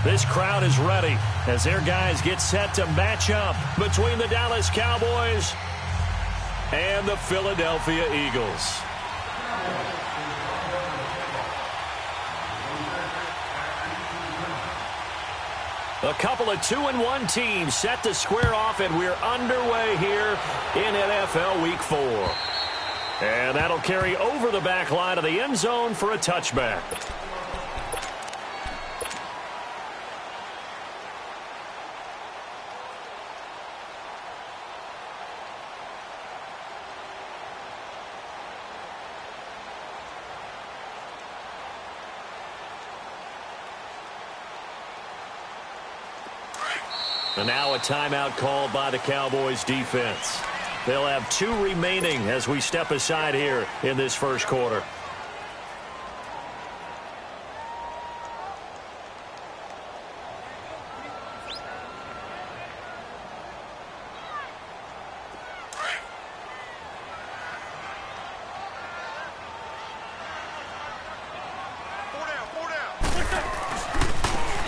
This crowd is ready as their guys get set to match up between the Dallas Cowboys and the Philadelphia Eagles. A couple of 2-1 teams set to square off, and we're underway here in NFL Week 4. And that'll carry over the back line of the end zone for a touchback. And now a timeout called by the Cowboys defense. They'll have 2 remaining as we step aside here in this first quarter.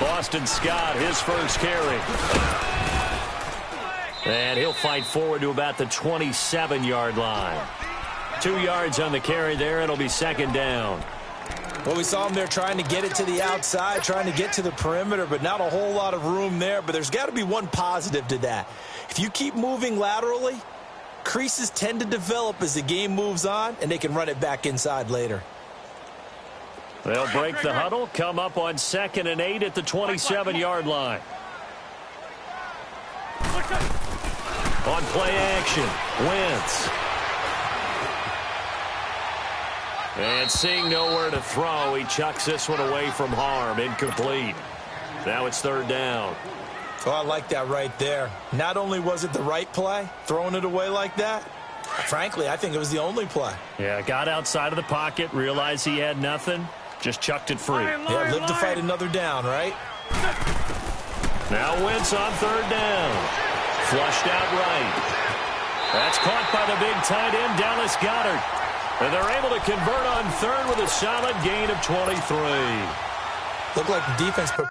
Boston Scott, his first carry. And he'll fight forward to about the 27-yard line. 2 yards on the carry there. It'll be second down. Well, we saw him there trying to get it to the outside, trying to get to the perimeter, but not a whole lot of room there. But there's got to be one positive to that. If you keep moving laterally, creases tend to develop as the game moves on, and they can run it back inside later. They'll break the huddle, come up on 2nd and 8 at the 27-yard line. On play action, Wentz. And seeing nowhere to throw, he chucks this one away from harm. Incomplete. Now it's third down. Oh, I like that right there. Not only was it the right play, throwing it away like that, frankly, I think it was the only play. Yeah, got outside of the pocket, realized he had nothing, just chucked it free. Yeah, live to fight another down, right? Now Wentz on third down. Flushed out right. That's caught by the big tight end, Dallas Goedert. And they're able to convert on third with a solid gain of 23. Looked like the defense put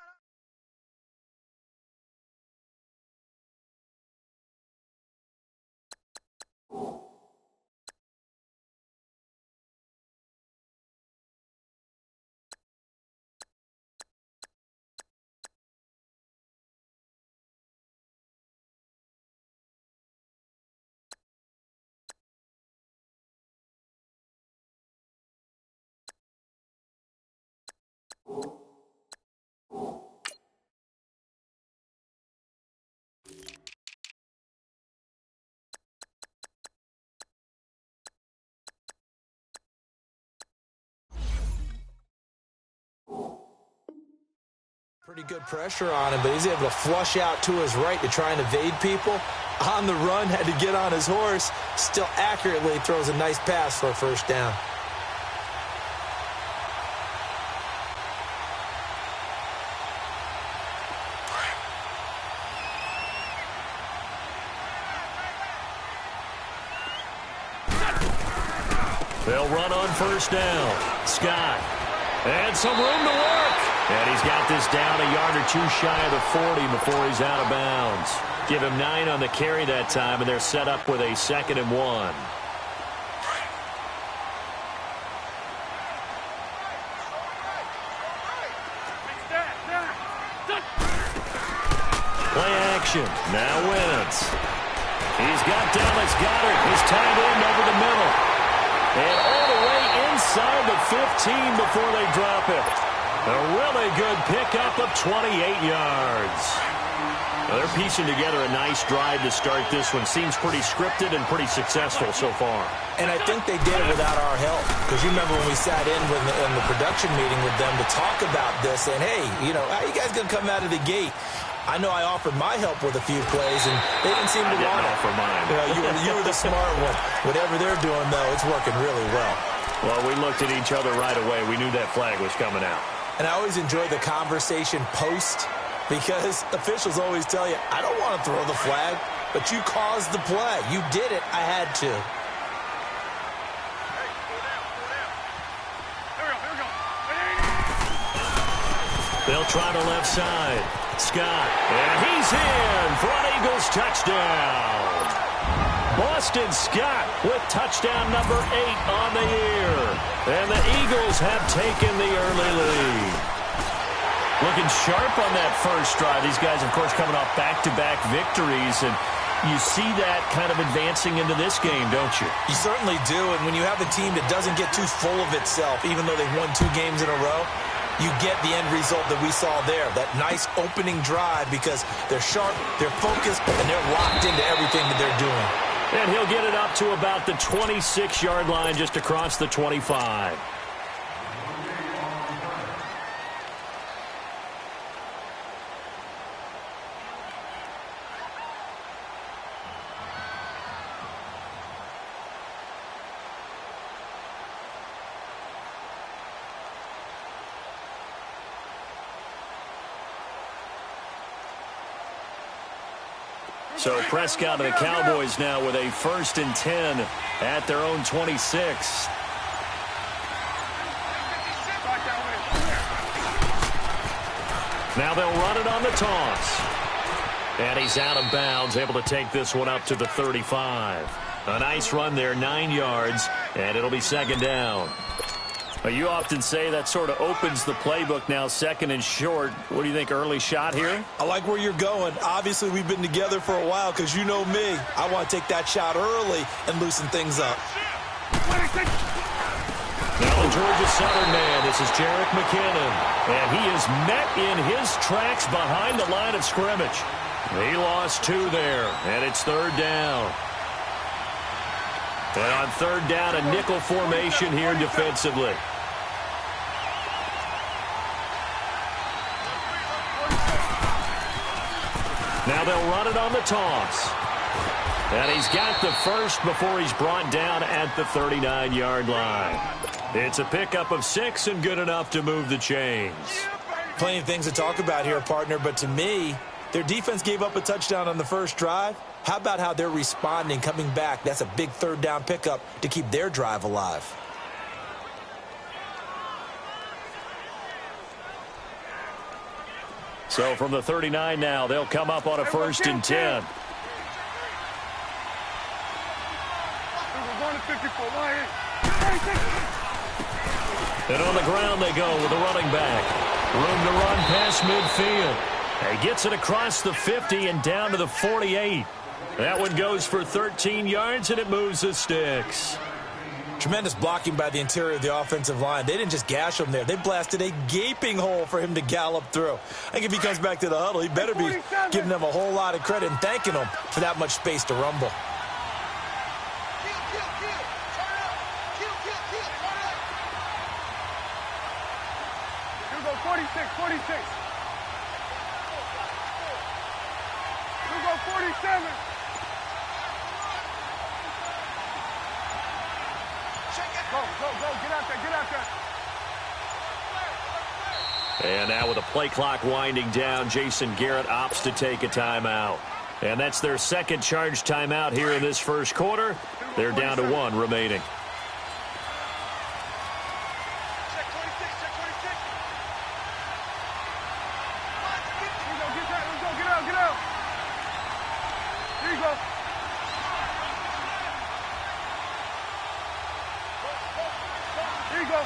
pretty good pressure on him, but he's able to flush out to his right to try and evade people. On the run, had to get on his horse. Still accurately throws a nice pass for a first down. They'll run on first down. Scott. And some room to work. And he's got this down a yard or 2 shy of the 40 before he's out of bounds. Give him 9 on the carry that time, and they're set up with a 2nd and 1. Play action. Now Wentz. He's got Dallas Goedert, his tight end, over the middle. And all the way inside the 15 before they drop it. A really good pickup of 28 yards. Well, they're piecing together a nice drive to start this one. Seems pretty scripted and pretty successful so far. And I think they did it without our help. Because you remember when we sat in the production meeting with them to talk about this, and hey, you know, how you guys going to come out of the gate? I know I offered my help with a few plays, and they didn't seem to want it. Offer mine. You were the smart one. Whatever they're doing, though, it's working really well. Well, we looked at each other right away. We knew that flag was coming out. And I always enjoy the conversation post, because officials always tell you, I don't want to throw the flag, but you caused the play. You did it. I had to. They'll try the left side. Scott, and he's in for an Eagles touchdown. Boston Scott with touchdown number 8 on the year. And the Eagles have taken the early lead. Looking sharp on that first drive. These guys, of course, coming off back-to-back victories, and you see that kind of advancing into this game, don't you? You certainly do, and when you have a team that doesn't get too full of itself, even though they've won 2 games in a row, you get the end result that we saw there, that nice opening drive, because they're sharp, they're focused, and they're locked into everything that they're doing. And he'll get it up to about the 26-yard line, just across the 25. So Prescott and the Cowboys now with a 1st and 10 at their own 26. Now they'll run it on the toss. And he's out of bounds, able to take this one up to the 35. A nice run there, 9 yards, and it'll be 2nd down. You often say that sort of opens the playbook now, 2nd and short. What do you think, early shot here? I like where you're going. Obviously, we've been together for a while because you know me. I want to take that shot early and loosen things up. Now the Georgia Southern man, this is Jerick McKinnon. And he is met in his tracks behind the line of scrimmage. He lost 2 there, and it's 3rd down. And on 3rd down, a nickel formation here defensively. Now they'll run it on the toss. And he's got the first before he's brought down at the 39-yard line. It's a pickup of 6 and good enough to move the chains. Plenty of things to talk about here, partner, but to me, their defense gave up a touchdown on the first drive. How about how they're responding, coming back? That's a big 3rd down pickup to keep their drive alive. So from the 39 now, they'll come up on a 1st and 10. And on the ground they go with a running back. Room to run past midfield. He gets it across the 50 and down to the 48. That one goes for 13 yards, and it moves the sticks. Tremendous blocking by the interior of the offensive line. They didn't just gash him there. They blasted a gaping hole for him to gallop through. I think if he comes back to the huddle, he better be giving them a whole lot of credit and thanking them for that much space to rumble. Here we go, 46, 46. Here we go, 47. Go, get out there, get out there. And now with the play clock winding down, Jason Garrett opts to take a timeout. And that's their 2nd charge timeout here in this first quarter. They're down to 1 remaining. Check 26, check 26. Here you go, get that, let's go, get out, get out. Here you go. Here you go.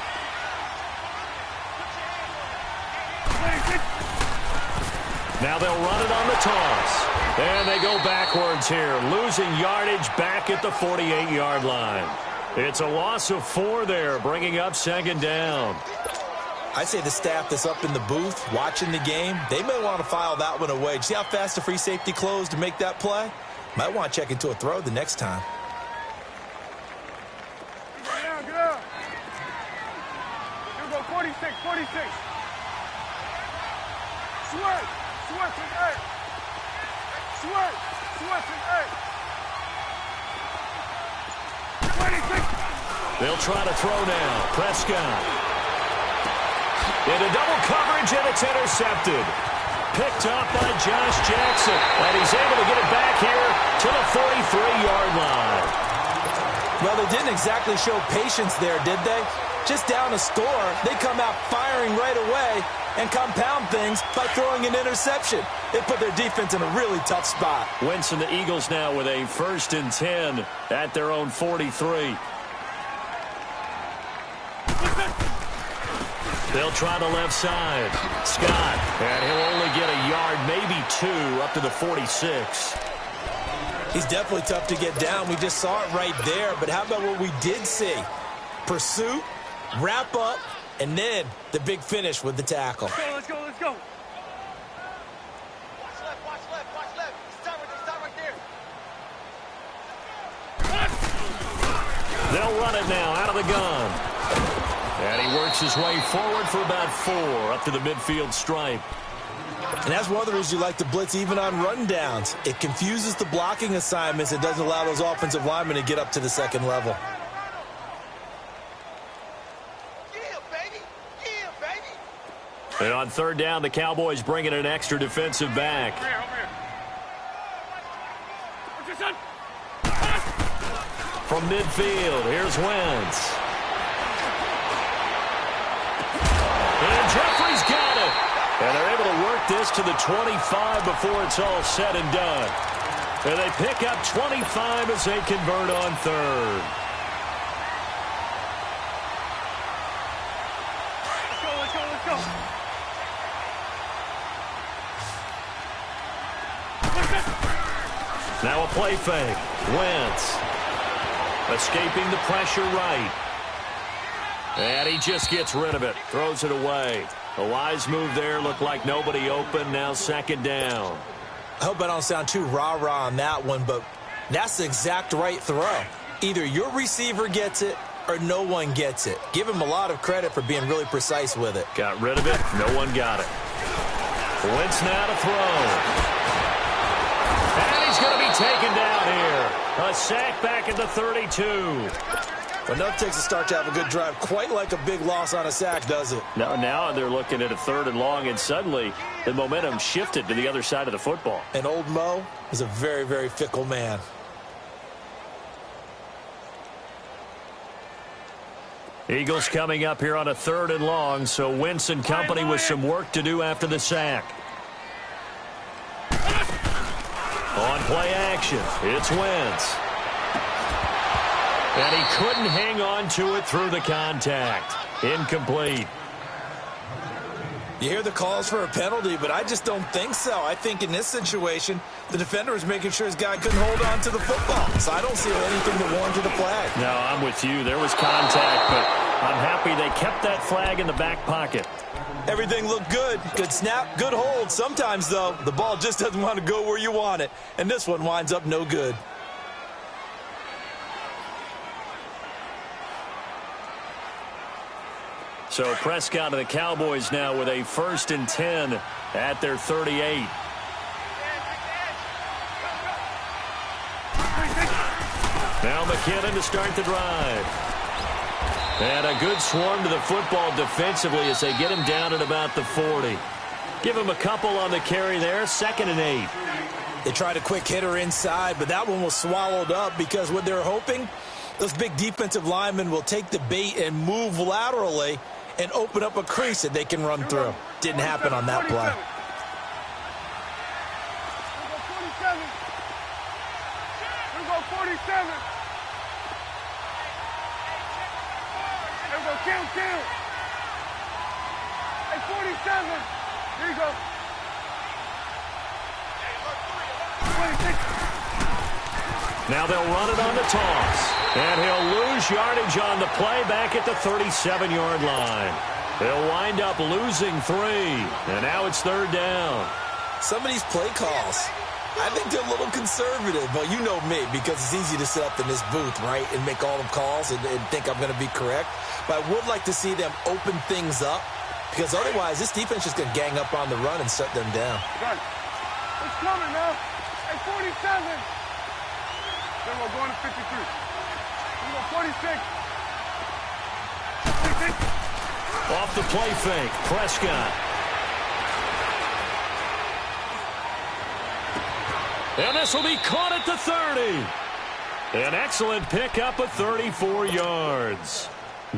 Now they'll run it on the toss. And they go backwards here, losing yardage back at the 48-yard line. It's a loss of 4 there, bringing up 2nd down. I'd say the staff that's up in the booth watching the game, they may want to file that one away. See how fast the free safety closed to make that play? Might want to check into a throw the next time. Get out, get out. Here we go, 46, 46. Sweat and 8. Sweat and 8. 26. They'll try to throw now. Prescott. Into double coverage, and it's intercepted. Picked up by Josh Jackson. And he's able to get it back here to the 43-yard line. Well, they didn't exactly show patience there, did they? just down a score, they come out firing right away and compound things by throwing an interception. They put their defense in a really tough spot. Wentz and the Eagles now with a 1st and 10 at their own 43. They'll try the left side. Scott, and he'll only get a yard, maybe 2, up to the 46. He's definitely tough to get down. We just saw it right there. But how about what we did see? Pursuit, wrap up, and then the big finish with the tackle. Let's go, let's go. Watch left. Stop right there. They'll run it now out of the gun. And he works his way forward for about 4, up to the midfield stripe. And that's one of the reasons you like to blitz even on rundowns. It confuses the blocking assignments. It doesn't allow those offensive linemen to get up to the second level. And on 3rd down, the Cowboys bring in an extra defensive back. Over here. What's your son? From midfield, here's Wentz. And Jeffrey's got it. And they're able to work this to the 25 before it's all said and done. And they pick up 25 as they convert on 3rd. Let's go. Now a play fake. Wentz escaping the pressure right. And he just gets rid of it. Throws it away. A wise move there. Looked like nobody open. Now 2nd down. I hope I don't sound too rah-rah on that one, but that's the exact right throw. Either your receiver gets it or no one gets it. Give him a lot of credit for being really precise with it. Got rid of it. No one got it. Wentz now to throw. And he's going to be taken down here. A sack back at the 32. But enough takes a start to have a good drive. Quite like a big loss on a sack, does it? Now they're looking at a 3rd and long, and suddenly the momentum shifted to the other side of the football. And old Mo is a very, very fickle man. Eagles coming up here on a 3rd and long, so Wentz and company with some work to do after the sack. On play action, it's Wentz. And he couldn't hang on to it through the contact. Incomplete. You hear the calls for a penalty, but I just don't think so. I think in this situation, the defender was making sure his guy couldn't hold on to the football. So I don't see anything that warranted a flag. No, I'm with you. There was contact, but I'm happy they kept that flag in the back pocket. Everything looked good. Good snap, good hold. Sometimes, though, the ball just doesn't want to go where you want it. And this one winds up no good. So Prescott and the Cowboys now with a 1st and 10 at their 38. Now McKinnon to start the drive. And a good swarm to the football defensively as they get him down at about the 40. Give him a couple on the carry there. 2nd and 8. They tried a quick hitter inside, but that one was swallowed up because what they're hoping, those big defensive linemen will take the bait and move laterally and open up a crease that they can run through. Didn't happen on that play. Here we go, 47. Here we go, kill. Hey, 47. Here you go. 26. Now they'll run it on the toss. And he'll lose yardage on the play back at the 37-yard line. They'll wind up losing 3. And now it's 3rd down. Some of these play calls, I think they're a little conservative. But you know me, because it's easy to sit up in this booth, right, and make all the calls and think I'm going to be correct. But I would like to see them open things up, because otherwise this defense is going to gang up on the run and shut them down. Run. It's coming now. Hey, 47. Then we're going to 53. We go 46. 46. Off the play fake, Prescott. And this will be caught at the 30. An excellent pickup of 34 yards.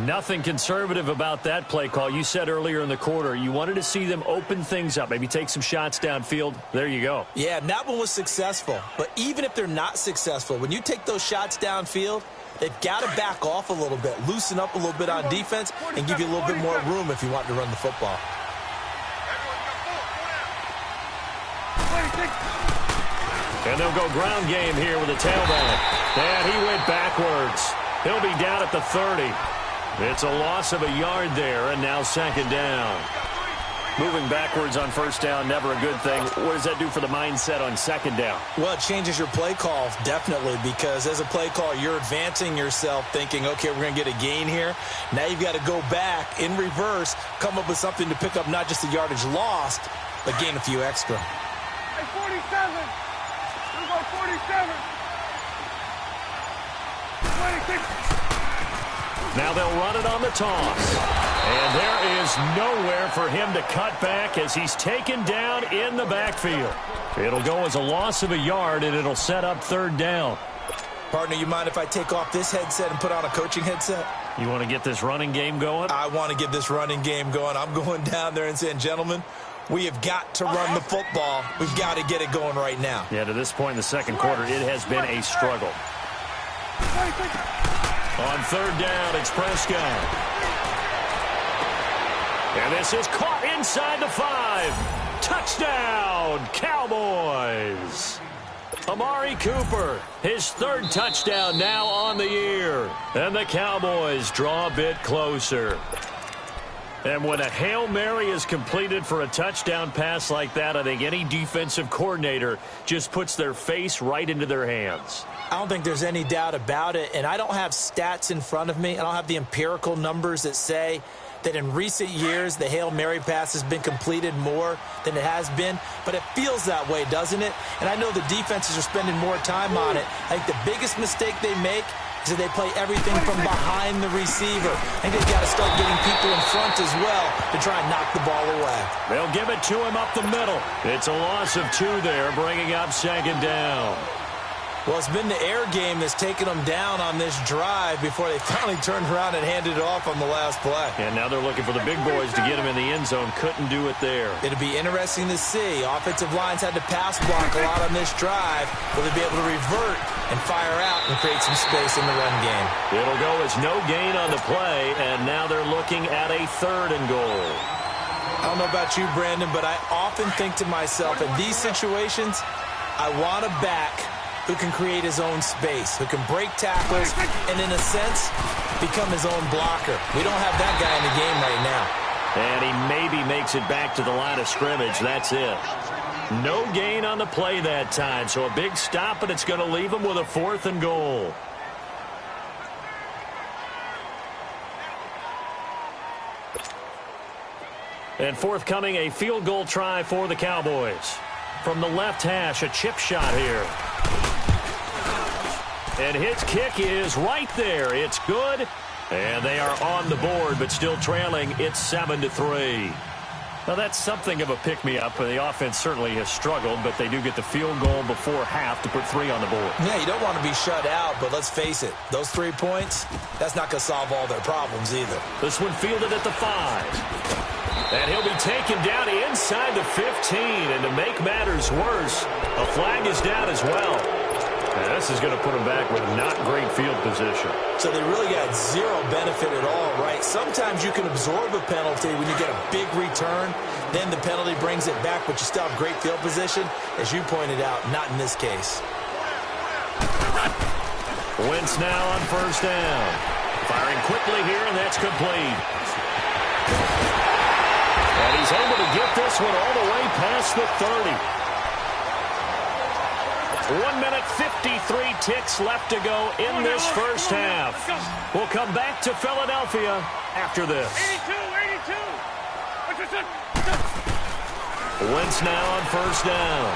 Nothing conservative about that play call. You said earlier in the quarter you wanted to see them open things up, maybe take some shots downfield. There you go. Yeah, and that one was successful. But even if they're not successful, when you take those shots downfield, they've got to back off a little bit, loosen up a little bit on defense, and give you a little bit more room if you want to run the football. And they'll go ground game here with a tailback. And he went backwards. He'll be down at the 30. It's a loss of a yard there, and now second down. Moving backwards on first down, never a good thing. What does that do for the mindset on second down? Well, it changes your play call, definitely, because as a play call, you're advancing yourself thinking, okay, we're going to get a gain here. Now you've got to go back in reverse, come up with something to pick up not just the yardage lost, but gain a few extra. Hey, 47. We're going 47. 26. Now they'll run it on the toss. And there is nowhere for him to cut back as he's taken down in the backfield. It'll go as a loss of a yard, and it'll set up third down. Partner, you mind if I take off this headset and put on a coaching headset? You want to get this running game going? I want to get this running game going. I'm going down there and saying, gentlemen, we have got to run the football. We've got to get it going right now. Yeah, to this point in the second quarter, it has been a struggle. On third down, it's Prescott. And this is caught inside the 5. Touchdown, Cowboys. Amari Cooper, his third touchdown now on the year. And the Cowboys draw a bit closer. And when a Hail Mary is completed for a touchdown pass like that, I think any defensive coordinator just puts their face right into their hands. I don't think there's any doubt about it, and I don't have stats in front of me. I don't have the empirical numbers that say that in recent years the Hail Mary pass has been completed more than it has been, but it feels that way, doesn't it? And I know the defenses are spending more time on it. I think the biggest mistake they make is that they play everything from behind the receiver. I think they've got to start getting people in front as well to try and knock the ball away. They'll give it to him up the middle. It's a loss of 2 there, bringing up second down. Well, it's been the air game that's taken them down on this drive before they finally turned around and handed it off on the last play. And now they're looking for the big boys to get him in the end zone. Couldn't do it there. It'll be interesting to see. Offensive lines had to pass block a lot on this drive. Will they be able to revert and fire out and create some space in the run game? It'll go as no gain on the play, and now they're looking at a 3rd and goal. I don't know about you, Brandon, but I often think to myself, in these situations, I want a back who can create his own space, who can break tackles, and in a sense, become his own blocker. We don't have that guy in the game right now. And he maybe makes it back to the line of scrimmage. That's it. No gain on the play that time, so a big stop, and it's going to leave him with a 4th and goal. And forthcoming, a field goal try for the Cowboys. From the left hash, a chip shot here. And his kick is right there. It's good. And they are on the board, but still trailing. It's 7-3. Now, that's something of a pick-me-up. The offense certainly has struggled, but they do get the field goal before half to put 3 on the board. Yeah, you don't want to be shut out, but let's face it. Those 3 points, that's not going to solve all their problems either. This one fielded at the 5. And he'll be taken down inside the 15. And to make matters worse, a flag is down as well. And this is going to put them back with not great field position. So they really got zero benefit at all, right? Sometimes you can absorb a penalty when you get a big return. Then the penalty brings it back, but you still have great field position. As you pointed out, not in this case. Wentz now on first down. Firing quickly here, and that's complete. And he's able to get this one all the way past the 30. 1 minute, 53 ticks left to go in this first half. We'll come back to Philadelphia after this. 82. Wentz now on first down.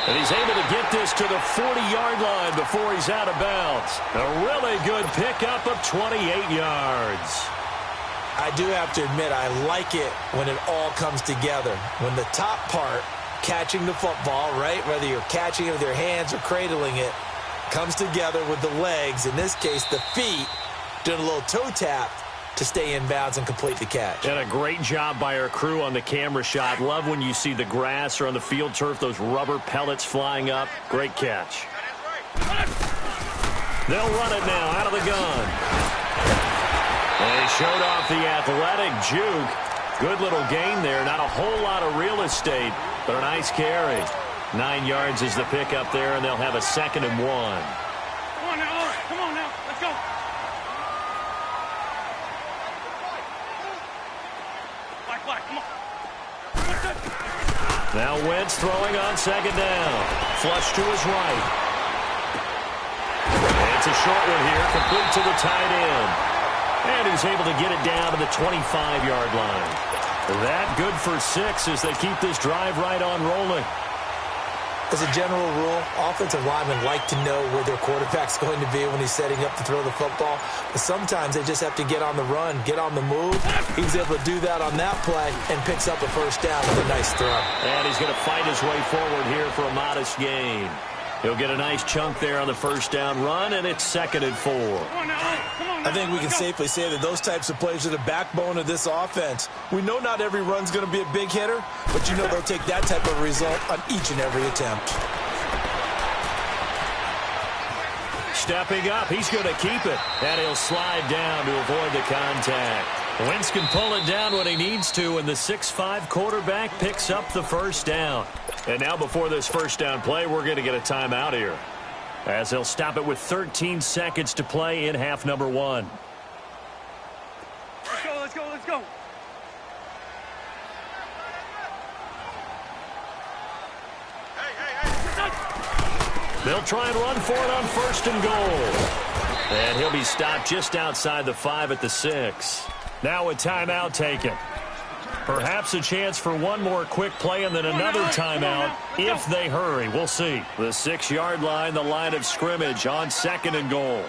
And he's able to get this to the 40-yard line before he's out of bounds. A really good pickup of 28 yards. I do have to admit, I like it when it all comes together. When the top part, catching the football, right, whether you're catching it with your hands or cradling it, comes together with the legs, in this case the feet, doing a little toe tap to stay in bounds and complete the catch. And a great job by our crew on the camera shot. Love when you see the grass or on the field turf, those rubber pellets flying up. Great catch. They'll run it now out of the gun. They showed off the athletic juke. Good little gain there. Not a whole lot of real estate, but a nice carry. 9 yards is the pickup there, and they'll have a 2nd and 1. Come on now, come on now, let's go. Black, come on. Now Wentz throwing on 2nd down. Flush to his right. And it's a short one here, complete to the tight end. And he's able to get it down to the 25-yard line. That good for 6 as they keep this drive right on rolling. As a general rule, offensive linemen like to know where their quarterback's going to be when he's setting up to throw the football. But sometimes they just have to get on the run, get on the move. He was able to do that on that play and picks up a first down with a nice throw. And he's going to fight his way forward here for a modest gain. He'll get a nice chunk there on the first down run, and it's 2nd and 4. I think we can safely say that those types of plays are the backbone of this offense. We know not every run's going to be a big hitter, but you know they'll take that type of result on each and every attempt. Stepping up, he's going to keep it, and he'll slide down to avoid the contact. Wentz can pull it down when he needs to, and the 6'5" quarterback picks up the first down. And now before this first down play, we're going to get a timeout here, as they'll stop it with 13 seconds to play in half number 1. Let's go. They'll try and run for it on 1st and goal. And he'll be stopped just outside the 5 at the 6. Now a timeout taken. Perhaps a chance for one more quick play and then another timeout if they hurry. We'll see. The 6-yard line, the line of scrimmage on 2nd and goal. Here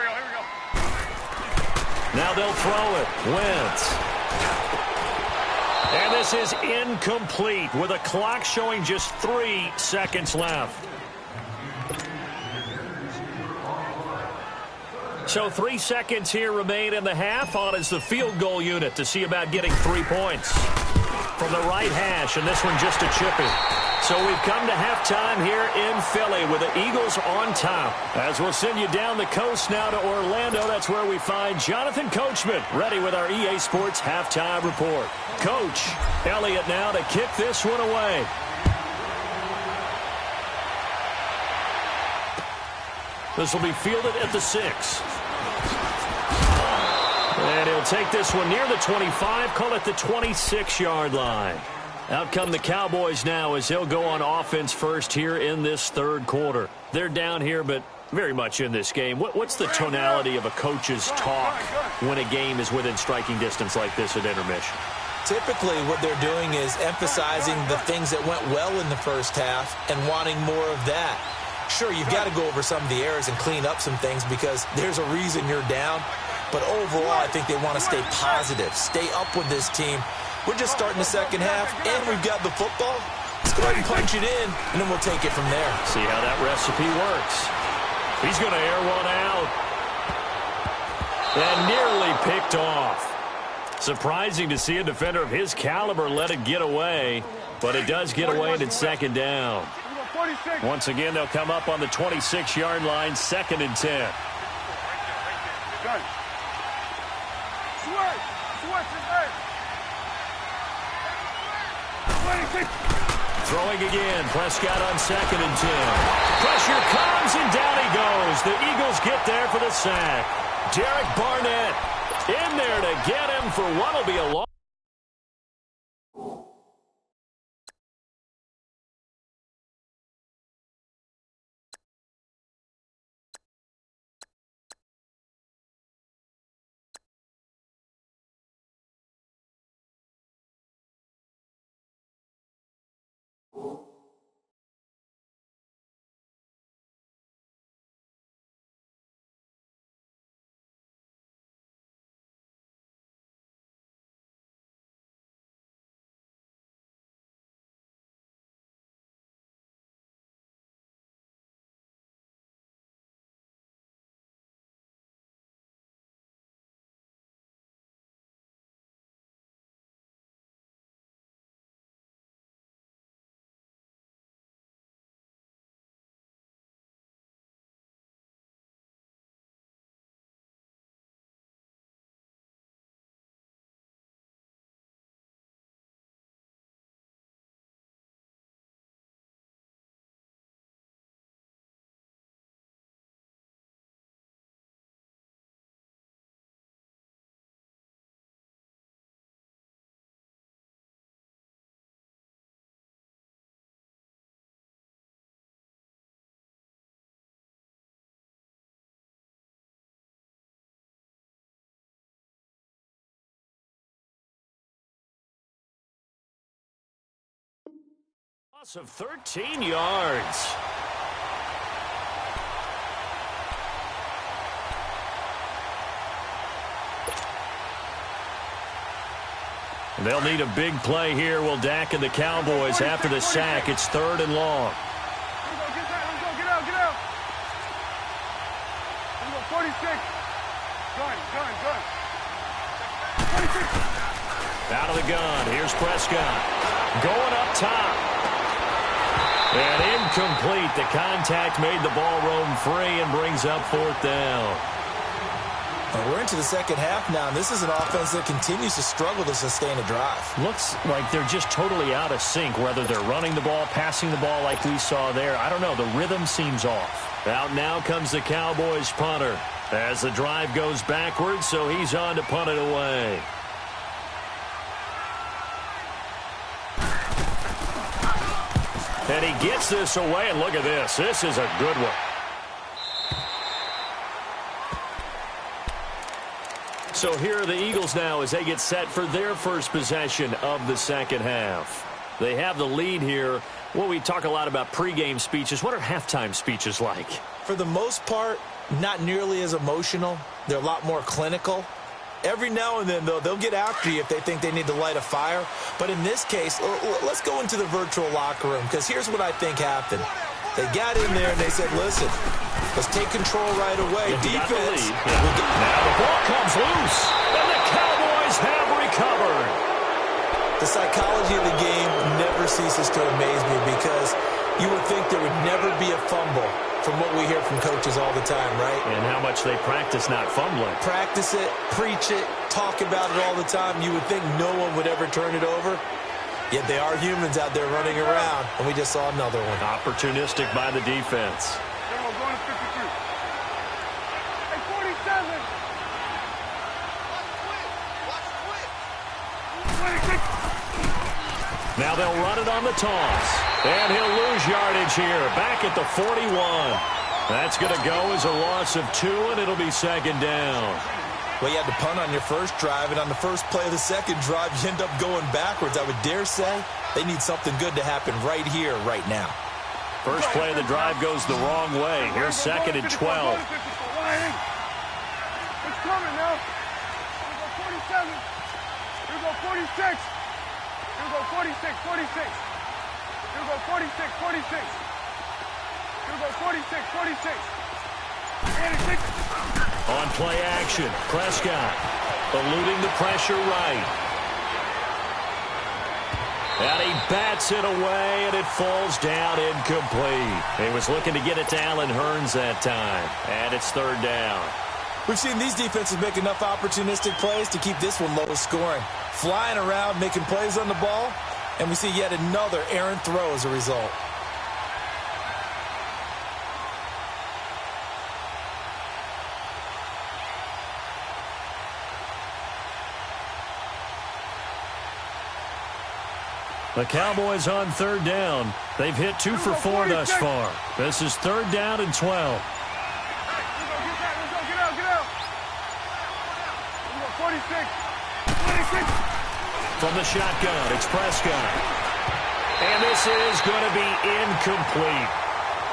we go. Now they'll throw it. Wentz. And this is incomplete with a clock showing just 3 seconds left. So 3 seconds here remain in the half. On is the field goal unit to see about getting 3 points from the right hash, and this one just a chippy. So we've come to halftime here in Philly with the Eagles on top. As we'll send you down the coast now to Orlando, that's where we find Jonathan Coachman ready with our EA Sports halftime report. Coach Elliott now to kick this one away. This will be fielded at the 6. And he'll take this one near the 25, call it the 26-yard line. Out come the Cowboys now as they'll go on offense first here in this 3rd quarter. They're down here, but very much in this game. What's the tonality of a coach's talk when a game is within striking distance like this at intermission? Typically, what they're doing is emphasizing the things that went well in the first half and wanting more of that. Sure, you've got to go over some of the errors and clean up some things because there's a reason you're down. But overall, I think they want to stay positive, stay up with this team. We're just starting the second half, and we've got the football. Let's go ahead and punch it in, and then we'll take it from there. See how that recipe works. He's going to air one out. And nearly picked off. Surprising to see a defender of his caliber let it get away, but it does get away and it's 2nd down. Once again, they'll come up on the 26-yard line, 2nd and 10. Throwing again, Prescott on 2nd and 10. Pressure comes, and down he goes. The Eagles get there for the sack. Derek Barnett in there to get him for what will be a long Loss of 13 yards. They'll need a big play here. Will Dak and the Cowboys after the sack. It's 3rd and long. Let's go, get out. Let's go, 46. Gun. 46. Out of the gun. Here's Prescott. Going up top. And incomplete. The contact made the ball roam free and brings up 4th down. Well, we're into the second half now, and this is an offense that continues to struggle to sustain a drive. Looks like they're just totally out of sync, whether they're running the ball, passing the ball like we saw there. I don't know. The rhythm seems off. Out now comes the Cowboys punter as the drive goes backwards, so he's on to punt it away. And he gets this away, and look at this. This is a good one. So here are the Eagles now as they get set for their first possession of the second half. They have the lead here. Well, we talk a lot about pregame speeches. What are halftime speeches like? For the most part, not nearly as emotional. They're a lot more clinical. Every now and then, though, they'll get after you if they think they need to light a fire. But in this case, let's go into the virtual locker room, because here's what I think happened. They got in there and they said, listen, let's take control right away. Defense. Now the ball comes loose, and the Cowboys have recovered. The psychology of the game never ceases to amaze me, because you would think there would never be a fumble from what we hear from coaches all the time, right? And how much they practice not fumbling. Practice it, preach it, talk about it all the time. You would think no one would ever turn it over. Yet they are humans out there running around, and we just saw another one. Opportunistic by the defense. Then we're going to 53. Hey, 47. Watch quick. 26. Now they'll run it on the toss. And he'll lose yardage here. Back at the 41. That's going to go as a loss of 2, and it'll be 2nd down. Well, you had to punt on your first drive, and on the first play of the second drive, you end up going backwards. I would dare say they need something good to happen right here, right now. First play of the drive goes the wrong way. Here's 2nd and 12. It's coming now. Here we go 47. Here we go 46. Here we go 46. Here we go 46. Here we go 46. 46. On play action, Prescott eluding the pressure right. And he bats it away, and it falls down incomplete. He was looking to get it to Allen Hurns that time, and it's 3rd down. We've seen these defenses make enough opportunistic plays to keep this one low scoring. Flying around, making plays on the ball, and we see yet another errant throw as a result. The Cowboys on 3rd down. They've hit 2 for 4 thus far. This is 3rd down and 12. Let's go, get out. Here we go 46. From the shotgun, it's Prescott. And this is going to be incomplete.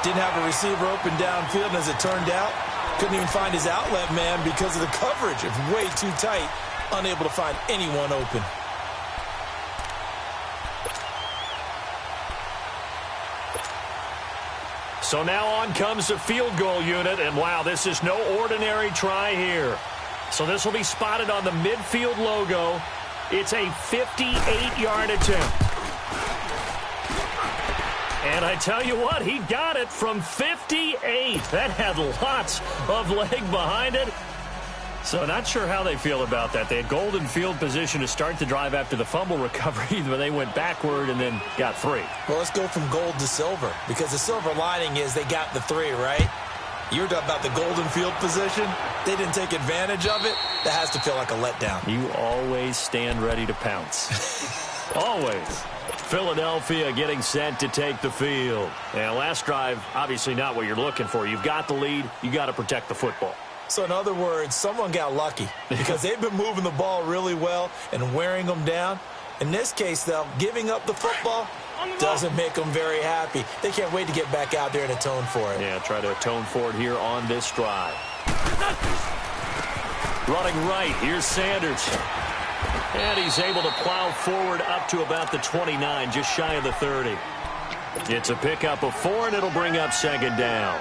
Didn't have a receiver open downfield, and as it turned out, couldn't even find his outlet man because of the coverage. It's way too tight, unable to find anyone open. So now on comes the field goal unit, and wow, this is no ordinary try here. So this will be spotted on the midfield logo. It's a 58-yard attempt. And I tell you what, he got it from 58. That had lots of leg behind it. So not sure how they feel about that. They had golden field position to start the drive after the fumble recovery, but they went backward and then got 3. Well, let's go from gold to silver, because the silver lining is they got the 3, right? You're talking about the golden field position. They didn't take advantage of it. That has to feel like a letdown. You always stand ready to pounce. Always. Philadelphia getting set to take the field. And last drive, obviously not what you're looking for. You've got the lead. You got to protect the football. So in other words, someone got lucky because they've been moving the ball really well and wearing them down. In this case, though, giving up the football, doesn't make them very happy. They can't wait to get back out there and atone for it. Yeah, try to atone for it here on this drive. Running right, here's Sanders. And he's able to plow forward up to about the 29, just shy of the 30. It's a pickup of 4, and it'll bring up second down.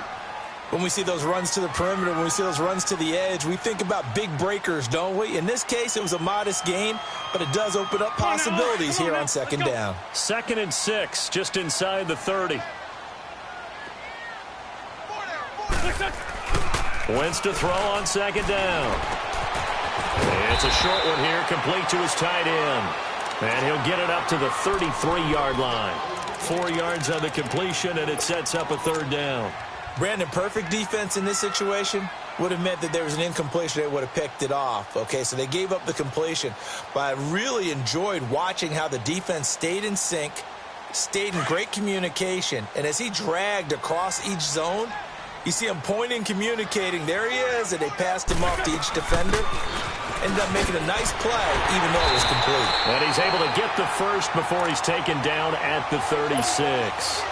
When we see those runs to the perimeter, when we see those runs to the edge, we think about big breakers, don't we? In this case, it was a modest gain, but it does open up possibilities here on second down. 2nd and 6, just inside the 30. Wentz to throw on second down. It's a short one here, complete to his tight end. And he'll get it up to the 33-yard line. 4 yards on the completion, and it sets up a third down. Brandon, perfect defense in this situation would have meant that there was an incompletion. They would have picked it off. Okay, so they gave up the completion. But I really enjoyed watching how the defense stayed in sync, stayed in great communication. And as he dragged across each zone, you see him pointing, communicating. There he is, and they passed him off to each defender. Ended up making a nice play, even though it was complete. And he's able to get the first before he's taken down at the 36.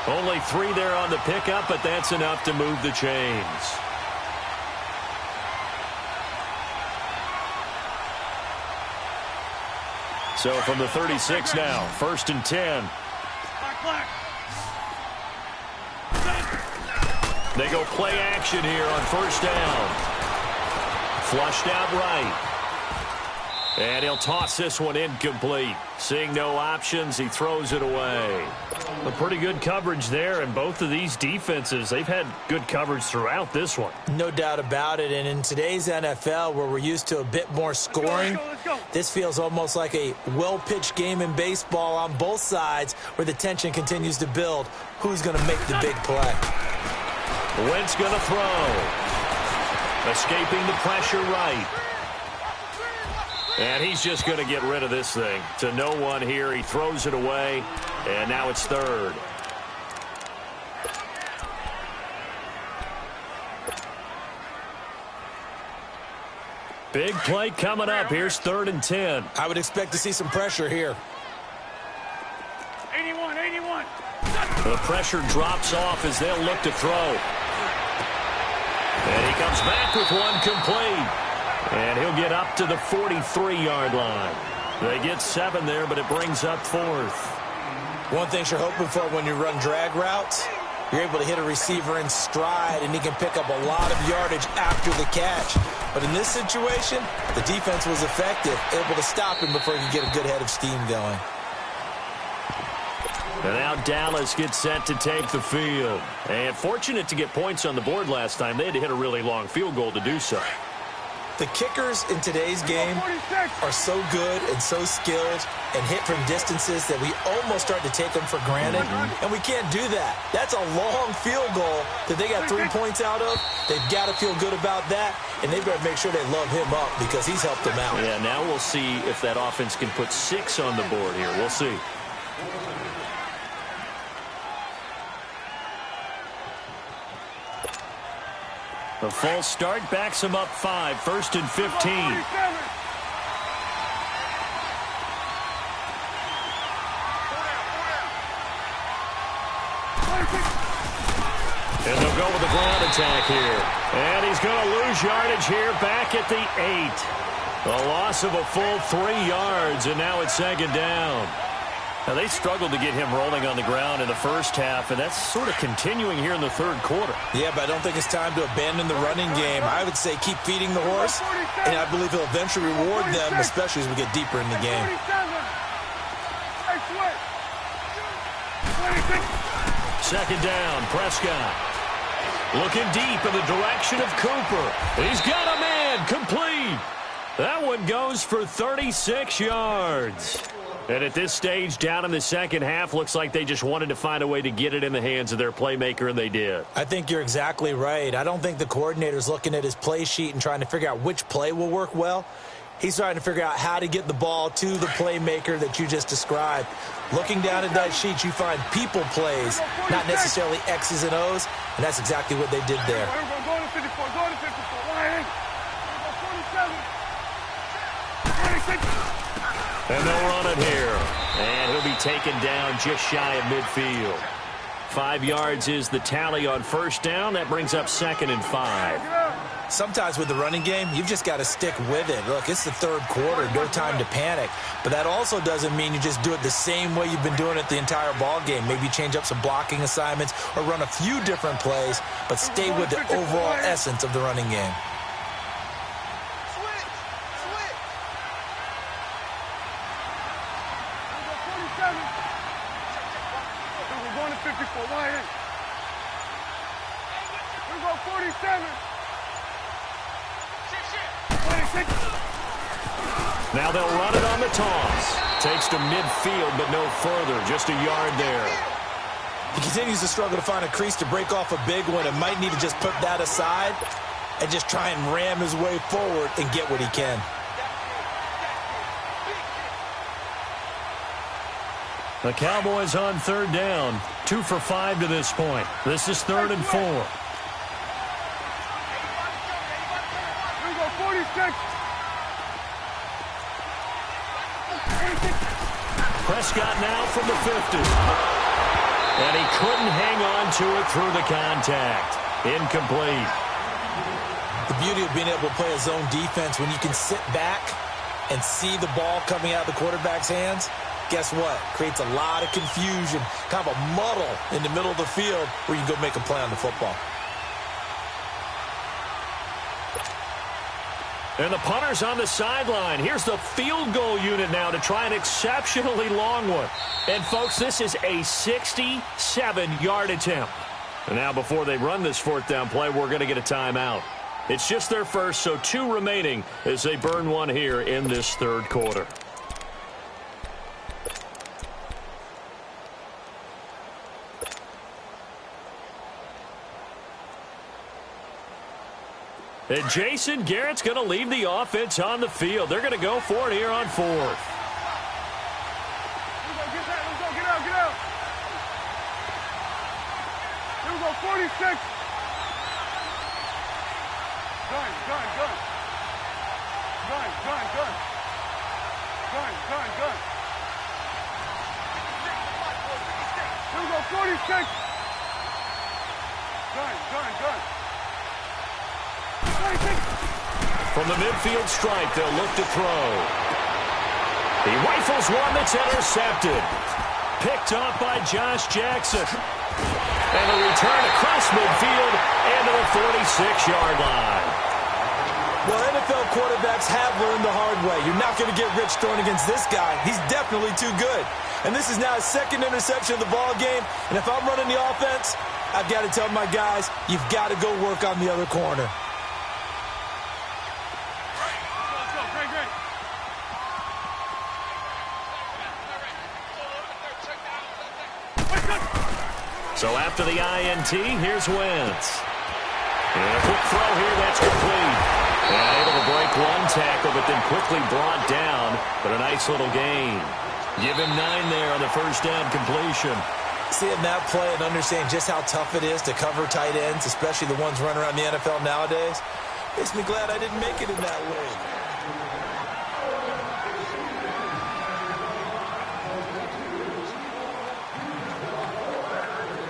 Only 3 there on the pickup, but that's enough to move the chains. So from the 36 now, 1st and 10. They go play action here on 1st down. Flushed out right. And he'll toss this one incomplete. Seeing no options, he throws it away. A pretty good coverage there, and both of these defenses, they've had good coverage throughout this one. No doubt about it, and in today's NFL, where we're used to a bit more scoring, this feels almost like a well-pitched game in baseball on both sides, where the tension continues to build. Who's going to make the big play? Wentz going to throw. Escaping the pressure right. And he's just going to get rid of this thing. To no one here. He throws it away. And now it's 3rd. Big play coming up. Here's 3rd and 10. I would expect to see some pressure here. 81, 81. The pressure drops off as they'll look to throw. And he comes back with one complete. And he'll get up to the 43-yard line. They get 7 there, but it brings up 4th. One thing you're hoping for when you run drag routes, you're able to hit a receiver in stride, and he can pick up a lot of yardage after the catch. But in this situation, the defense was effective, able to stop him before he could get a good head of steam going. And now Dallas gets set to take the field. And fortunate to get points on the board last time. They had to hit a really long field goal to do so. The kickers in today's game are so good and so skilled and hit from distances that we almost start to take them for granted, and we can't do that. That's a long field goal that they got 3 points out of. They've got to feel good about that, and they've got to make sure they love him up because he's helped them out. Yeah, now we'll see if that offense can put 6 on the board here. We'll see. The false start backs him up 5, 1st and 15. And they'll go with the ground attack here. And he's going to lose yardage here back at the 8. A loss of a full 3 yards, and now it's 2nd down. Now, they struggled to get him rolling on the ground in the first half, and that's sort of continuing here in the 3rd quarter. Yeah, but I don't think it's time to abandon the running game. I would say keep feeding the horse, and I believe he'll eventually reward them, especially as we get deeper in the game. 2nd down, Prescott. Looking deep in the direction of Cooper. He's got a man, complete. That one goes for 36 yards. And at this stage, down in the second half, looks like they just wanted to find a way to get it in the hands of their playmaker, and they did. I think you're exactly right. I don't think the coordinator's looking at his play sheet and trying to figure out which play will work well. He's trying to figure out how to get the ball to the playmaker that you just described. Looking down at that sheet, you find people plays, not necessarily X's and O's, and that's exactly what they did there. Go to 54, go to 54. 47. 26. And they'll run it here. And he'll be taken down just shy of midfield. 5 yards is the tally on first down. That brings up 2nd and 5. Sometimes with the running game, you've just got to stick with it. Look, it's the third quarter, no time to panic. But that also doesn't mean you just do it the same way you've been doing it the entire ball game. Maybe change up some blocking assignments or run a few different plays, but stay with the overall essence of the running game. Switch! Switch! We're going to 54. Wide in. We go 47. Now they'll run it on the toss. Takes to midfield, but no further. Just a yard there. He continues to struggle to find a crease to break off a big one and might need to just put that aside and just try and ram his way forward and get what he can. The Cowboys on third down. 2 for 5 to this point. This is 3rd and 4. We go 46. Prescott now from the 50. And he couldn't hang on to it through the contact. Incomplete. The beauty of being able to play a zone defense when you can sit back and see the ball coming out of the quarterback's hands, guess what? Creates a lot of confusion, kind of a muddle in the middle of the field where you can go make a play on the football. And the punter's on the sideline. Here's the field goal unit now to try an exceptionally long one. And, folks, this is a 67-yard attempt. And now before they run this 4th down play, we're going to get a timeout. It's just their first, so 2 remaining as they burn one here in this 3rd quarter. And Jason Garrett's going to leave the offense on the field. They're going to go for it here on 4th. Let's go, get out, get out. Here we go, 46. Gun. Here we go, 46. Gun. From the midfield stripe, they'll look to throw. He rifles one that's intercepted. Picked off by Josh Jackson. And a return across midfield and to the 46-yard line. Well, NFL quarterbacks have learned the hard way. You're not going to get rich throwing against this guy. He's definitely too good. And this is now his 2nd interception of the ball game. And if I'm running the offense, I've got to tell my guys, you've got to go work on the other corner. So after the INT, here's Wentz. And a quick throw here, that's complete. And able to break one tackle, but then quickly brought down. But a nice little gain. Give him 9 there on the 1st down completion. Seeing that play and understanding just how tough it is to cover tight ends, especially the ones running around the NFL nowadays, makes me glad I didn't make it in that league.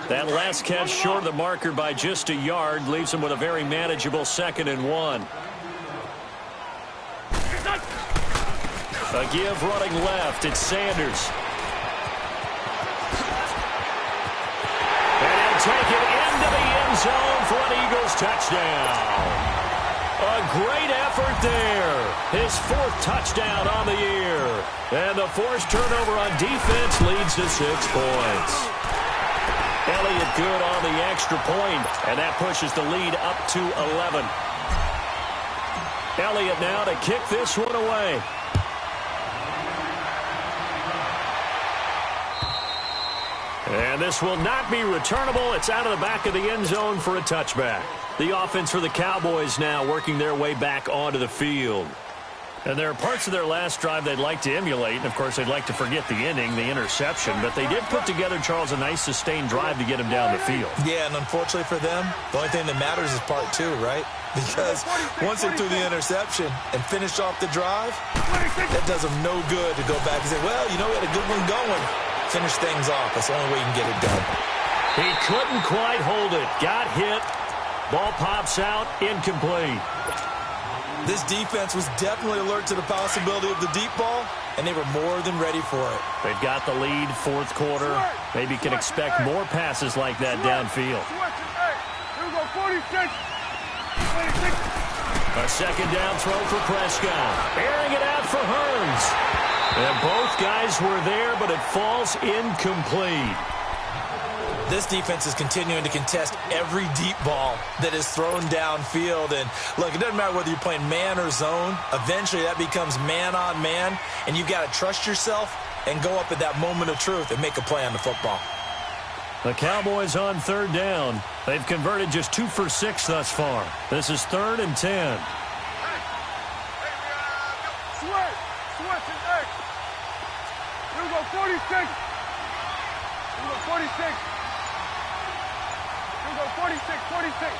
That last catch short of the marker by just a yard leaves him with a very manageable 2nd and 1. A give running left. It's Sanders. And he'll take it into the end zone for an Eagles touchdown. A great effort there. His 4th touchdown on the year. And the forced turnover on defense leads to 6 points. Elliott good on the extra point, and that pushes the lead up to 11. Elliott now to kick this one away. And this will not be returnable. It's out of the back of the end zone for a touchback. The offense for the Cowboys now working their way back onto the field. And there are parts of their last drive they'd like to emulate. And, of course, they'd like to forget the inning, the interception. But they did put together, Charles, a nice sustained drive to get him down the field. Yeah, and unfortunately for them, the only thing that matters is part two, right? Because once they threw the interception and finished off the drive, that does them no good to go back and say, well, you know, we had a good one going. Finish things off. That's the only way you can get it done. He couldn't quite hold it. Got hit. Ball pops out. Incomplete. This defense was definitely alert to the possibility of the deep ball, and they were more than ready for it. They've got the lead, fourth quarter. Maybe can expect more passes like that downfield. Here we go, 46. 26. A second down throw for Prescott. Airing it out for Hearns. And both guys were there, but it falls incomplete. This defense is continuing to contest every deep ball that is thrown downfield. And, look, it doesn't matter whether you're playing man or zone. Eventually, that becomes man on man, and you've got to trust yourself and go up at that moment of truth and make a play on the football. The Cowboys on third down. They've converted just 2 for 6 thus far. This is 3rd and 10. Switch is X. Here we go, 46. Here we go, 46. Here we go, 46, 46. Here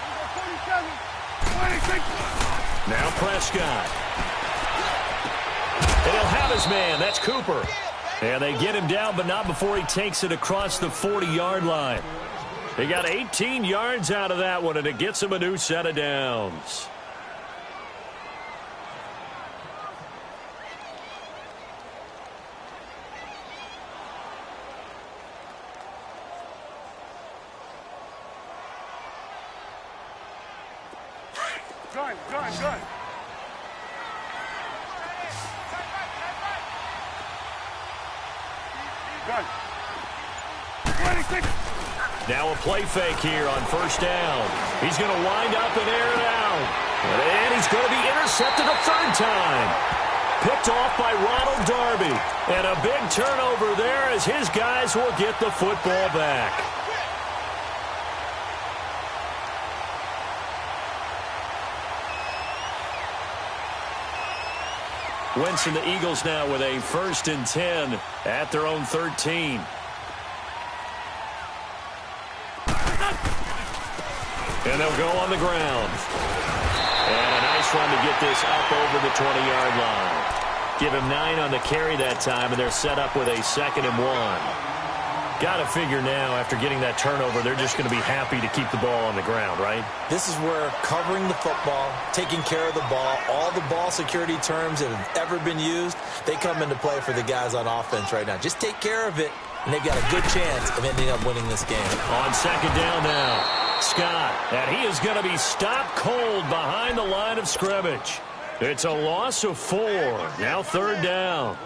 we go, 47, 26. Now Prescott. And he'll have his man. That's Cooper. And they get him down, but not before he takes it across the 40-yard line. They got 18 yards out of that one, and it gets him a new set of downs. Gun. Gun. 26. Now a play fake here on first down. He's going to wind up and air it out. And he's going to be intercepted a third time. Picked off by Ronald Darby. And a big turnover there as his guys will get the football back. Wentz and the Eagles now with a 1st and 10 at their own 13. And they'll go on the ground. And a nice run to get this up over the 20-yard line. Give him 9 on the carry that time, and they're set up with a 2nd and 1. Got to figure now, after getting that turnover, they're just going to be happy to keep the ball on the ground, right? This is where covering the football, taking care of the ball, all the ball security terms that have ever been used, they come into play for the guys on offense right now. Just take care of it, and they've got a good chance of ending up winning this game. On second down now, Scott, and he is going to be stopped cold behind the line of scrimmage. It's a loss of 4. Now 3rd down.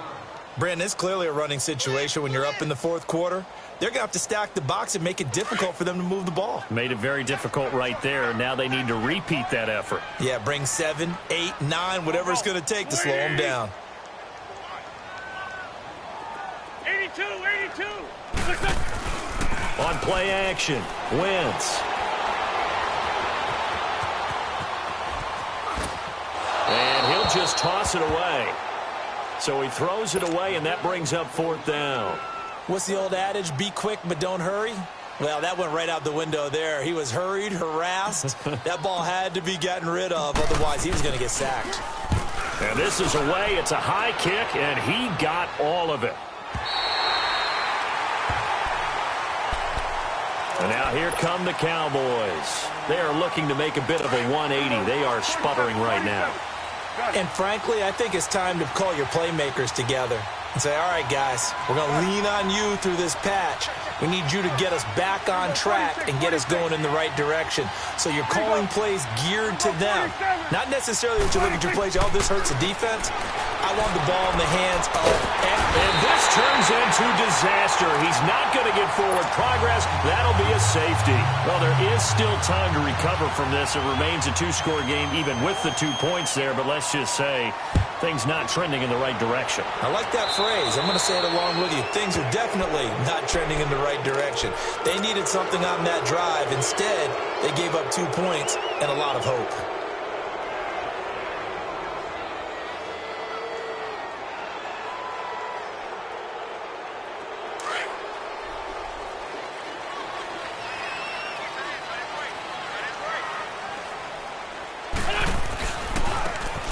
Brandon, it's clearly a running situation when you're up in the 4th quarter. They're going to have to stack the box and make it difficult for them to move the ball. Made it very difficult right there. Now they need to repeat that effort. Yeah, bring 7, 8, 9, whatever it's going to take to slow them down. 82. On play action, Wentz. And he'll just toss it away. So he throws it away, and that brings up 4th down. What's the old adage? Be quick, but don't hurry. Well, that went right out the window there. He was hurried, harassed. That ball had to be gotten rid of, otherwise he was going to get sacked. And this is away. It's a high kick, and he got all of it. And now here come the Cowboys. They are looking to make a bit of a 180. They are sputtering right now. And frankly, I think it's time to call your playmakers together and say, all right, guys, we're going to lean on you through this patch. We need you to get us back on track and get us going in the right direction. So you're calling plays geared to them. Not necessarily that you look at your plays, oh, this hurts the defense. I want the ball in the hands of... And this turns into disaster. He's not going to get forward progress. That'll be a safety. Well, there is still time to recover from this. It remains a 2-score game even with the 2 points there. But let's just say things not trending in the right direction. I like that phrase. I'm going to say it along with you. Things are definitely not trending in the right direction. They needed something on that drive. Instead, they gave up 2 points and a lot of hope.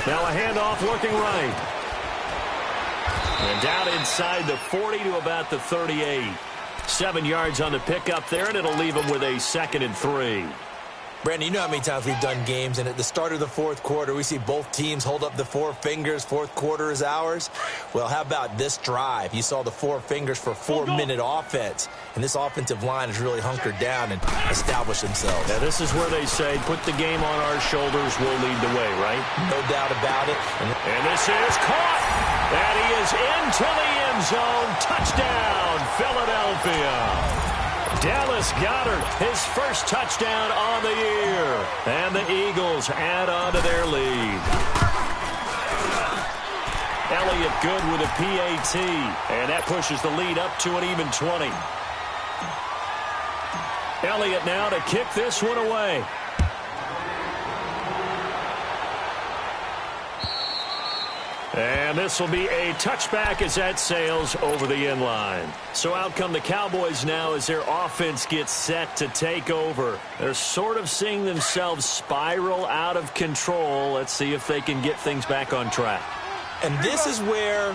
Now a handoff looking right. And down inside the 40 to about the 38. 7 yards on the pickup there, and it'll leave them with a 2nd and 3. Brandon, you know how many times we've done games, and at the start of the fourth quarter, we see both teams hold up the 4 fingers, fourth quarter is ours. Well, how about this drive? You saw the 4 fingers for 4-minute offense, and this offensive line has really hunkered down and established themselves. Now, this is where they say, put the game on our shoulders, we'll lead the way, right? No doubt about it. And this is caught, and he is into the end zone. Touchdown, Philadelphia. Dallas Goedert, his first touchdown on the year. And the Eagles add on to their lead. Elliott good with a PAT. And that pushes the lead up to an even 20. Elliott now to kick this one away. And this will be a touchback as that sails over the end line. So out come the Cowboys now as their offense gets set to take over. They're sort of seeing themselves spiral out of control. Let's see if they can get things back on track. And this is where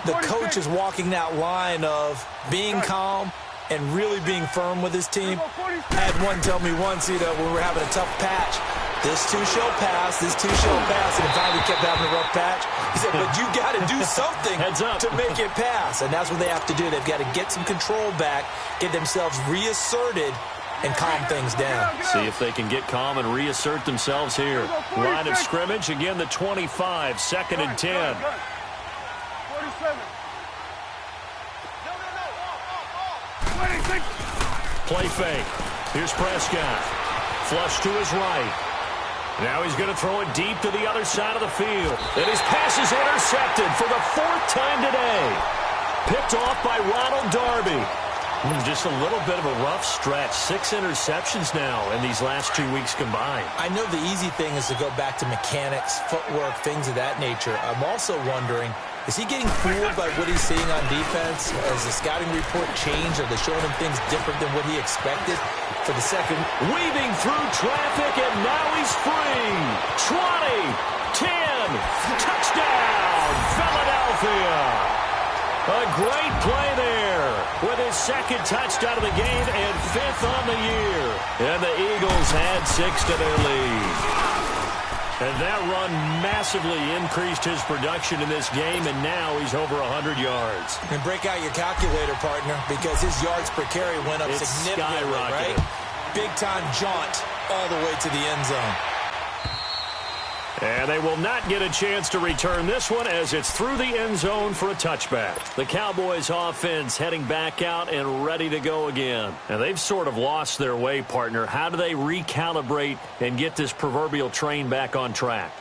the coach is walking that line of being calm and really being firm with his team. I had one tell me once, when we were having a tough patch, this too shall pass, this too shall pass, and finally we kept having a rough patch. He said, but you got to do something to make it pass, and that's what they have to do. They've got to get some control back, get themselves reasserted, and calm things down. See if they can get calm and reassert themselves here. Line of scrimmage, again the 25, 2nd and 10. 47. Play fake. Here's Prescott. Flush to his right. Now he's going to throw it deep to the other side of the field. And his pass is intercepted for the 4th time today. Picked off by Ronald Darby. Just a little bit of a rough stretch. 6 interceptions now in these last 2 weeks combined. I know the easy thing is to go back to mechanics, footwork, things of that nature. I'm also wondering, is he getting fooled by what he's seeing on defense? Has the scouting report changed? Are they showing him things different than what he expected? For the second, weaving through traffic, and now he's free. 20, 10, touchdown, Philadelphia. A great play there with his 2nd touchdown of the game and 5th on the year. And the Eagles add 6 to their lead. And that run massively increased his production in this game, and now he's over 100 yards. And break out your calculator, partner, because his yards per carry went up significantly, right? Big-time jaunt all the way to the end zone. And they will not get a chance to return this one as it's through the end zone for a touchback. The Cowboys offense heading back out and ready to go again. And they've sort of lost their way, partner. How do they recalibrate and get this proverbial train back on track?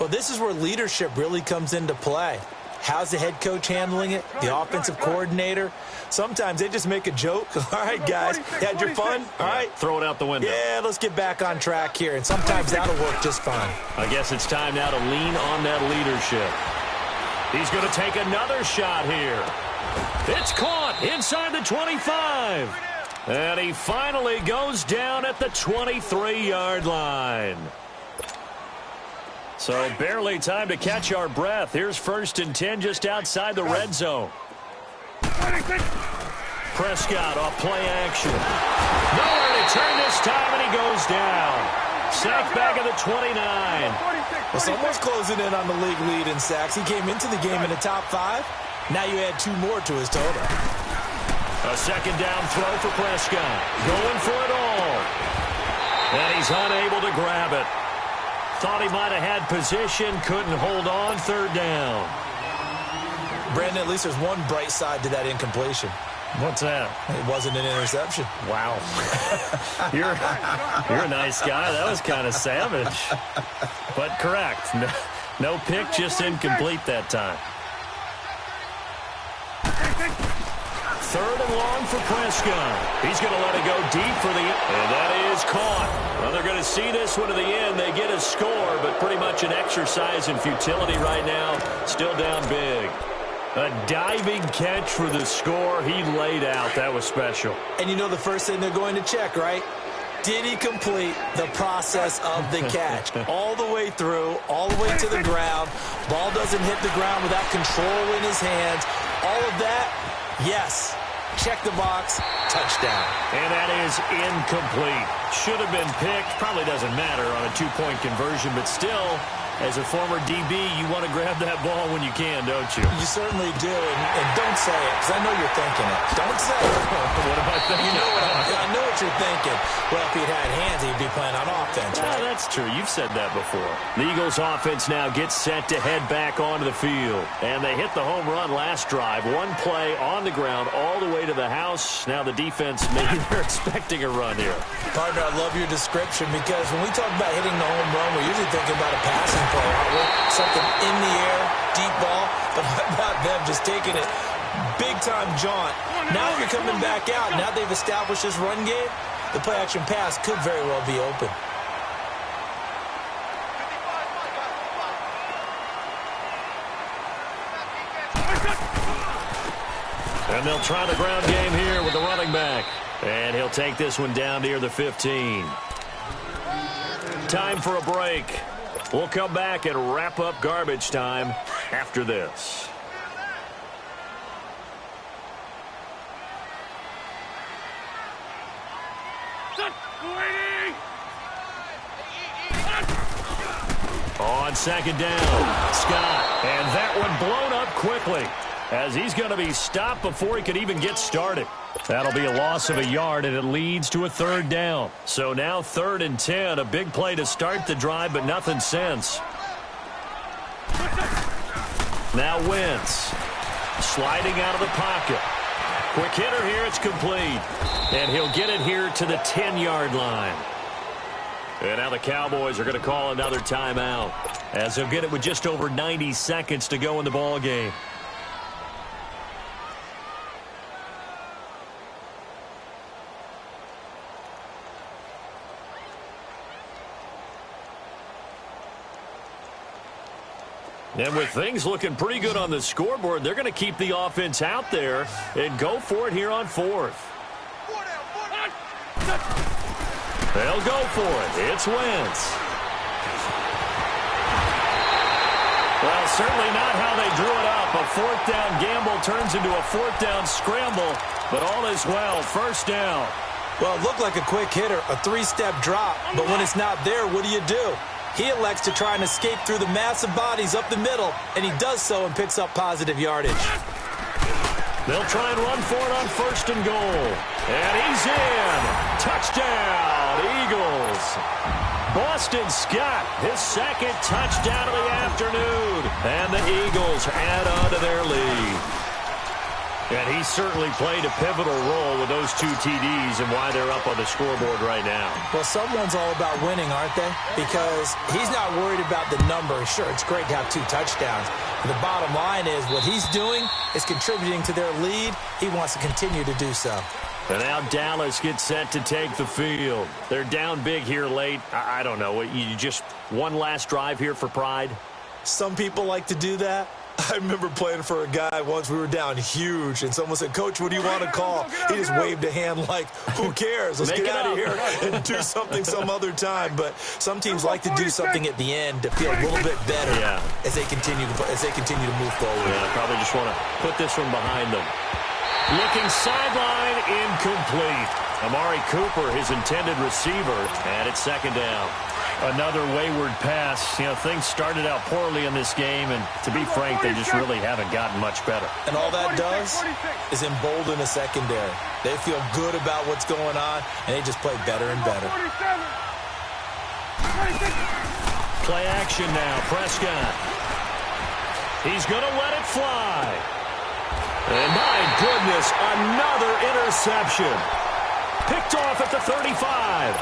Well, this is where leadership really comes into play. How's the head coach handling it? The offensive coordinator? Sometimes they just make a joke. All right, guys, had your fun? All right. Throw it out the window. Yeah, let's get back on track here. And sometimes that'll work just fine. I guess it's time now to lean on that leadership. He's going to take another shot here. It's caught inside the 25. And he finally goes down at the 23-yard line. So barely time to catch our breath. Here's 1st and 10 just outside the red zone. Prescott off play action. Nowhere to turn this time, and he goes down. Sack back at the 29. Well, someone's closing in on the league lead in sacks. He came into the game in the top 5. Now you add 2 more to his total. A 2nd down throw for Prescott. Going for it all. And he's unable to grab it. Thought he might have had position, couldn't hold on, 3rd down. Brandon, at least there's one bright side to that incompletion. What's that? It wasn't an interception. Wow. You're a nice guy. That was kind of savage. But correct. No pick, just incomplete that time. 3rd and long for Prescott. He's going to let it go deep for the end. And that is caught. Well, they're going to see this one to the end. They get a score, but pretty much an exercise in futility right now. Still down big. A diving catch for the score. He laid out. That was special. And you know the first thing they're going to check, right? Did he complete the process of the catch? All the way through, all the way to the ground. Ball doesn't hit the ground without control in his hands. All of that, yes. Check the box, touchdown. And that is incomplete. Should have been picked. Probably doesn't matter on a two-point conversion, but still, as a former DB, you want to grab that ball when you can, don't you? You certainly do, and don't say it, because I know you're thinking it. Don't say it. What am I thinking? You know I know what you're thinking. Well, if he'd had hands, he'd be playing on offense, right? That's true. You've said that before. The Eagles' offense now gets set to head back onto the field. And they hit the home run last drive. One play on the ground all the way to the house. Now the defense, maybe they're expecting a run here. Partner, I love your description, because when we talk about hitting the home run, we're usually thinking about a passing play, aren't we? Something in the air, deep ball. But how about them just taking it big-time jaunt? Now you're coming back out. Now they've established this run game. The play-action pass could very well be open. And they'll try the ground game here with the running back. And he'll take this one down near the 15. Time for a break. We'll come back and wrap up garbage time after this. On second down, Scott. And that one blown up quickly, as he's going to be stopped before he can even get started. That'll be a loss of a yard, and it leads to a third down. So now 3rd and 10, a big play to start the drive, but nothing since. Now Wentz, sliding out of the pocket. Quick hitter here, it's complete. And he'll get it here to the 10-yard line. And now the Cowboys are going to call another timeout, as they'll get it with just over 90 seconds to go in the ball game. And with things looking pretty good on the scoreboard, they're going to keep the offense out there and go for it here on 4th. They'll go for it. It's Wentz. Well, certainly not how they drew it up. A 4th down gamble turns into a 4th down scramble, but all is well. 1st down. Well, it looked like a quick hitter, a 3-step drop, but when it's not there, what do? He elects to try and escape through the massive bodies up the middle, and he does so and picks up positive yardage. They'll try and run for it on 1st and goal. And he's in. Touchdown, Eagles. Boston Scott, his 2nd touchdown of the afternoon. And the Eagles add on to their lead. And he certainly played a pivotal role with those 2 TDs and why they're up on the scoreboard right now. Well, someone's all about winning, aren't they? Because he's not worried about the number. Sure, it's great to have 2 touchdowns. But the bottom line is what he's doing is contributing to their lead. He wants to continue to do so. And now Dallas gets set to take the field. They're down big here late. I don't know. You just one last drive here for pride? Some people like to do that. I remember playing for a guy once. We were down huge, and someone said, "Coach, what do you want to call?" He just waved a hand like, "Who cares? Let's get out of here and do something some other time." But some teams like to do something at the end to feel a little bit better as they continue to move forward. Yeah, probably just want to put this one behind them. Looking sideline, incomplete. Amari Cooper, his intended receiver, and it's 2nd down. Another wayward pass. You know, things started out poorly in this game, and to be frank, they just really haven't gotten much better. And all that does is embolden a secondary. They feel good about what's going on, and they just play better and better. Play action now, Prescott. He's going to let it fly. And my goodness, another interception. Picked off at the 35.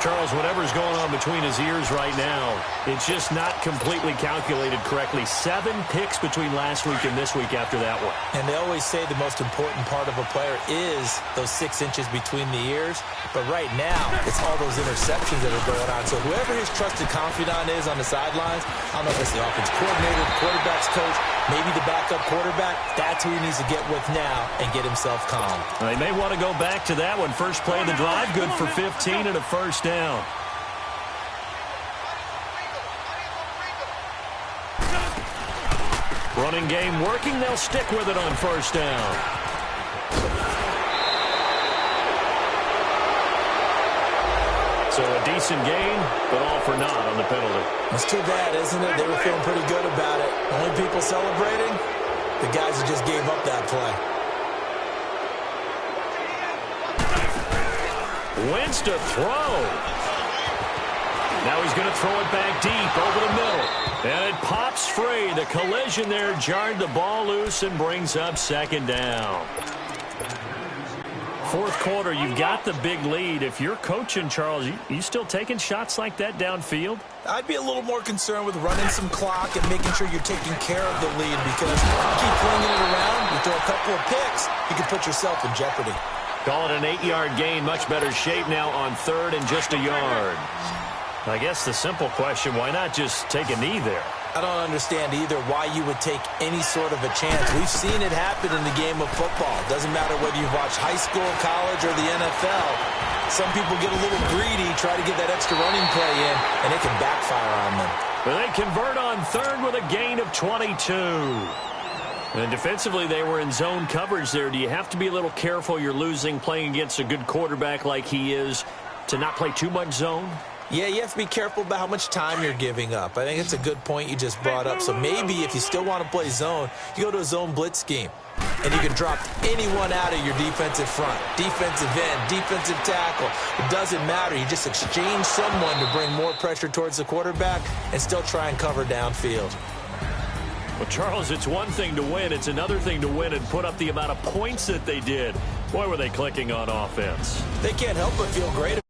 Charles, whatever's going on between his ears right now, it's just not completely calculated correctly. 7 picks between last week and this week after that one. And they always say the most important part of a player is those 6 inches between the ears. But right now, it's all those interceptions that are going on. So whoever his trusted confidant is on the sidelines, I don't know if it's the offense coordinator, the quarterback's coach, maybe the backup quarterback, that's who he needs to get with now and get himself calm. They may want to go back to that one. First play of the drive, good for 15 and a first down. Running game working. They'll stick with it on first down. So a decent gain, but all for naught on the penalty. It's too bad, isn't it? They were feeling pretty good about it. Only people celebrating, the guys who just gave up that play. Wentz to throw. Now he's going to throw it back deep over the middle. And it pops free. The collision there jarred the ball loose and brings up second down. Fourth quarter, you've got the big lead. If you're coaching, Charles, you still taking shots like that downfield? I'd be a little more concerned with running some clock and making sure you're taking care of the lead, because if you keep flinging it around, you throw a couple of picks, you can put yourself in jeopardy. Call it an 8-yard gain. Much better shape now on third and just a yard. I guess the simple question, why not just take a knee there? I don't understand either why you would take any sort of a chance. We've seen it happen in the game of football. Doesn't matter whether you've watched high school, college, or the NFL. Some people get a little greedy, try to get that extra running play in, and it can backfire on them. But they convert on third with a gain of 22. And defensively, they were in zone coverage there. Do you have to be a little careful? You're losing, playing against a good quarterback like he is, to not play too much zone? Yeah, you have to be careful about how much time you're giving up. I think it's a good point you just brought up. So maybe if you still want to play zone, you go to a zone blitz scheme. And you can drop anyone out of your defensive front. Defensive end, defensive tackle. It doesn't matter. You just exchange someone to bring more pressure towards the quarterback and still try and cover downfield. Well, Charles, it's one thing to win. It's another thing to win and put up the amount of points that they did. Boy, were they clicking on offense. They can't help but feel great